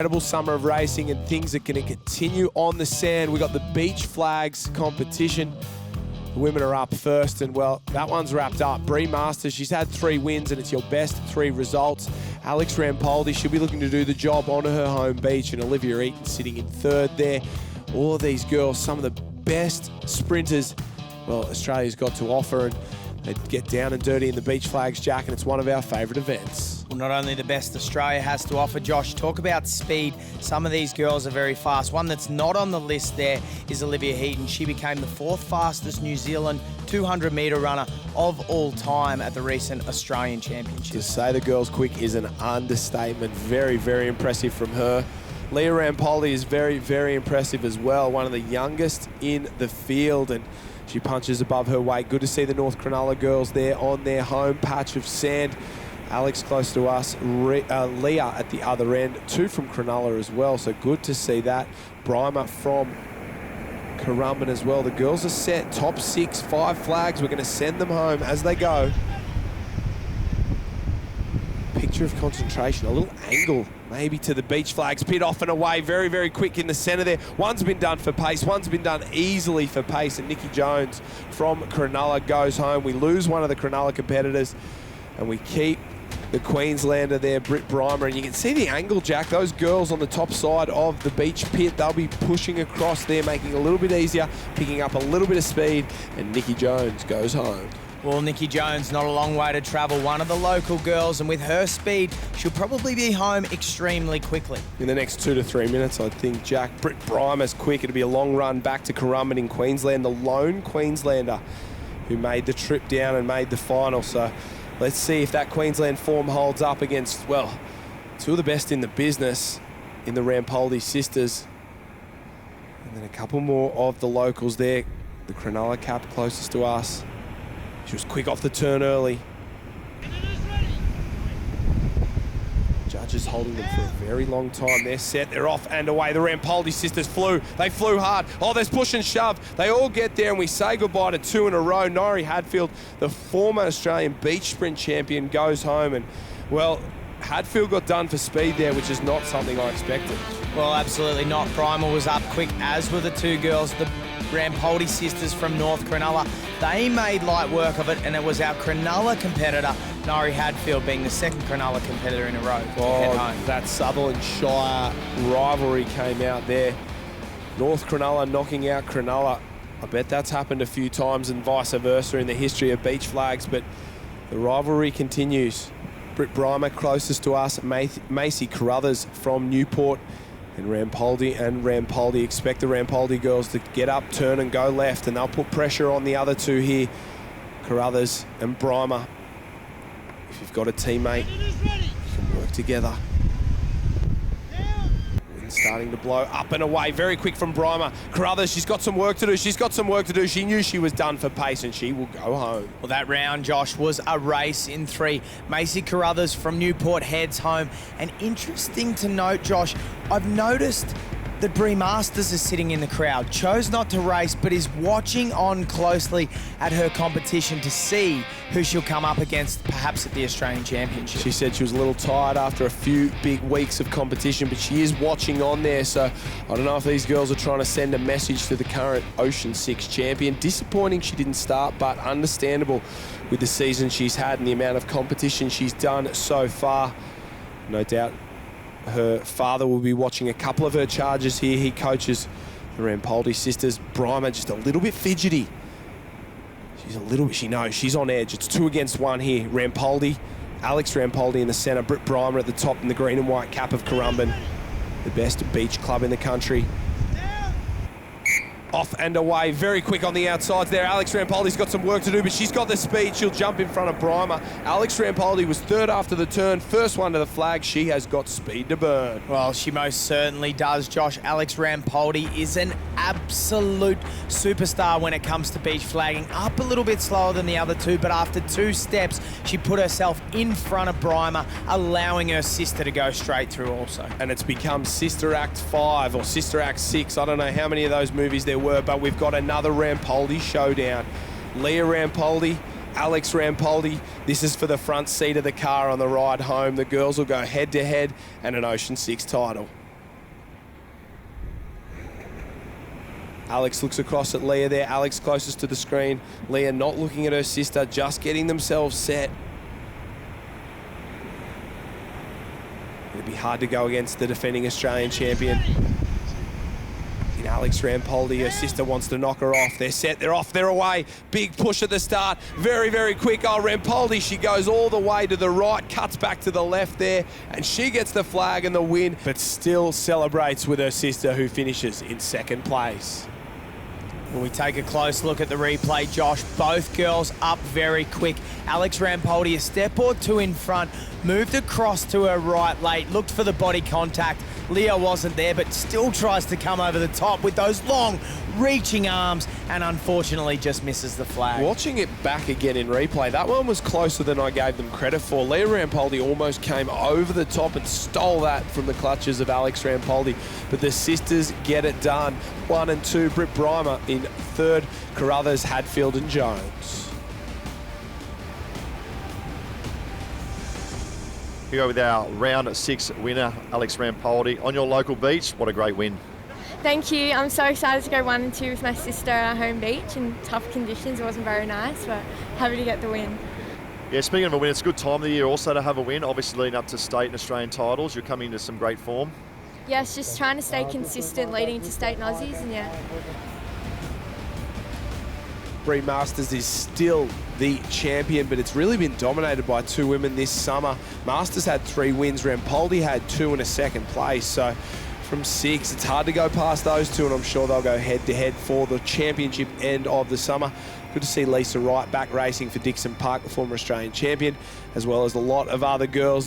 Incredible summer of racing, and things are going to continue on the sand. We got the beach flags competition. The women are up first, and well, that one's wrapped up. Bree Masters, she's had 3 wins, and it's your best 3 results. Alex Rampoldi, she'll be looking to do the job on her home beach, and Olivia Eaton sitting in 3rd there. All of these girls, some of the best sprinters, well, Australia's got to offer, and they get down and dirty in the beach flags, Jack, and it's one of our favourite events. Well, not only the best Australia has to offer, Josh, talk about speed. Some of these girls are very fast. One that's not on the list there is Olivia Eaton. She became the 4th fastest New Zealand 200-metre runner of all time at the recent Australian Championships. To say the girl's quick is an understatement. Very, very impressive from her. Leah Rampoldi is very, very impressive as well. One of the youngest in the field, and she punches above her weight. Good to see the North Cronulla girls there on their home patch of sand. Alex close to us, Leah at the other end, 2 from Cronulla as well, so good to see that. Bryma from Currumbin as well. The girls are set, top 6, 5 flags. We're going to send them home as they go. Picture of concentration, a little angle maybe to the beach flags, pit off and away, very, very quick in the centre there. One's been done for pace, one's been done easily for pace, and Nikki Jones from Cronulla goes home. We lose one of the Cronulla competitors, and we keep the Queenslander there, Britt Brymer, and you can see the angle, Jack. Those girls on the top side of the beach pit, they'll be pushing across there, making it a little bit easier, picking up a little bit of speed, and Nikki Jones goes home. Well, Nikki Jones, not a long way to travel, one of the local girls, and with her speed, she'll probably be home extremely quickly. In the next 2 to 3 minutes, I think, Jack. Britt Brymer's quick. It'll be a long run back to Currumbin in Queensland, the lone Queenslander who made the trip down and made the final. So let's see if that Queensland form holds up against, well, 2 of the best in the business in the Rampoldi sisters. And then a couple more of the locals there. The Cronulla cap closest to us. She was quick off the turn early. Judges holding them for a very long time. They're set, they're off and away. The Rampoldi sisters flew. They flew hard. Oh, there's push and shove. They all get there, and we say goodbye to 2 in a row. Norrie Hadfield, the former Australian beach sprint champion, goes home. And, well, Hadfield got done for speed there, which is not something I expected. Well, absolutely not. Brymer was up quick, as were the 2 girls, the Rampoldi sisters from North Cronulla. They made light work of it, and it was our Cronulla competitor, Norrie Hadfield, being the 2nd Cronulla competitor in a row to head home. That Sutherland Shire rivalry came out there. North Cronulla knocking out Cronulla. I bet that's happened a few times, and vice versa in the history of beach flags, but the rivalry continues. Britt Brymer closest to us, Macy Carruthers from Newport, and Rampoldi. Expect the Rampoldi girls to get up, turn and go left, and they'll put pressure on the other 2 here, Carruthers and Brymer. If you've got a teammate, you can work together. Wind starting to blow up and away, very quick from Brymer. Carruthers, she's got some work to do. She knew she was done for pace, and she will go home. Well, that round, Josh, was a race in 3. Macy Carruthers from Newport heads home. And interesting to note, Josh, I've noticed that Bree Masters is sitting in the crowd, chose not to race, but is watching on closely at her competition to see who she'll come up against, perhaps at the Australian Championship. She said she was a little tired after a few big weeks of competition, but she is watching on there, so I don't know if these girls are trying to send a message to the current Ocean6 champion. Disappointing she didn't start, but understandable with the season she's had and the amount of competition she's done so far. No doubt her father will be watching a couple of her charges here. He coaches the Rampoldi sisters. Brymer just a little bit fidgety. She knows she's on edge. It's 2 against 1 here. Rampoldi, Alex Rampoldi in the centre, Britt Brymer at the top in the green and white cap of Currumbin, the best beach club in the country. Off and away, very quick on the outsides there. Alex Rampoldi's got some work to do, but she's got the speed. She'll jump in front of Brymer. Alex Rampoldi was 3rd after the turn, first one to the flag. She has got speed to burn. Well, she most certainly does, Josh. Alex Rampoldi is an absolute superstar when it comes to beach flagging. Up a little bit slower than the other 2, but after 2 steps, she put herself in front of Brymer, allowing her sister to go straight through also. And it's become Sister Act 5 or Sister Act 6. I don't know how many of those movies there were, but we've got another Rampoldi showdown. Leah Rampoldi, Alex Rampoldi. This is for the front seat of the car on the ride home. The girls will go head to head and an Ocean 6 title. Alex looks across at Leah there. Alex closest to the screen. Leah not looking at her sister, just getting themselves set. It'd be hard to go against the defending Australian champion. In Alex Rampoldi, her sister wants to knock her off. They're set, they're off, they're away. Big push at the start, very, very quick. Oh, Rampoldi, she goes all the way to the right, cuts back to the left there, and she gets the flag and the win, but still celebrates with her sister, who finishes in second place. When we take a close look at the replay, Josh, both girls up very quick. Alex Rampoldi a step or two in front, moved across to her right late, looked for the body contact. Leah wasn't there, but still tries to come over the top with those long, reaching arms, and unfortunately just misses the flag. Watching it back again in replay, that one was closer than I gave them credit for. Leah Rampoldi almost came over the top and stole that from the clutches of Alex Rampoldi, but the sisters get it done. 1 and 2, Britt Breimer in third, Carruthers, Hadfield and Jones. We go with our round 6 winner, Alex Rampoldi. On your local beach, what a great win. Thank you. I'm so excited to go 1 and 2 with my sister at our home beach in tough conditions. It wasn't very nice, but happy to get the win. Yeah, speaking of a win, it's a good time of the year also to have a win. Obviously leading up to state and Australian titles, you're coming into some great form. Yes, just trying to stay consistent leading into state and Aussies, and yeah. Bree Masters is still the champion, but it's really been dominated by 2 women this summer. Masters had 3 wins, Rampoldi had 2 in a second place. So from 6, it's hard to go past those 2, and I'm sure they'll go head-to-head for the championship end of the summer. Good to see Lisa Wright back racing for Dixon Park, the former Australian champion, as well as a lot of other girls.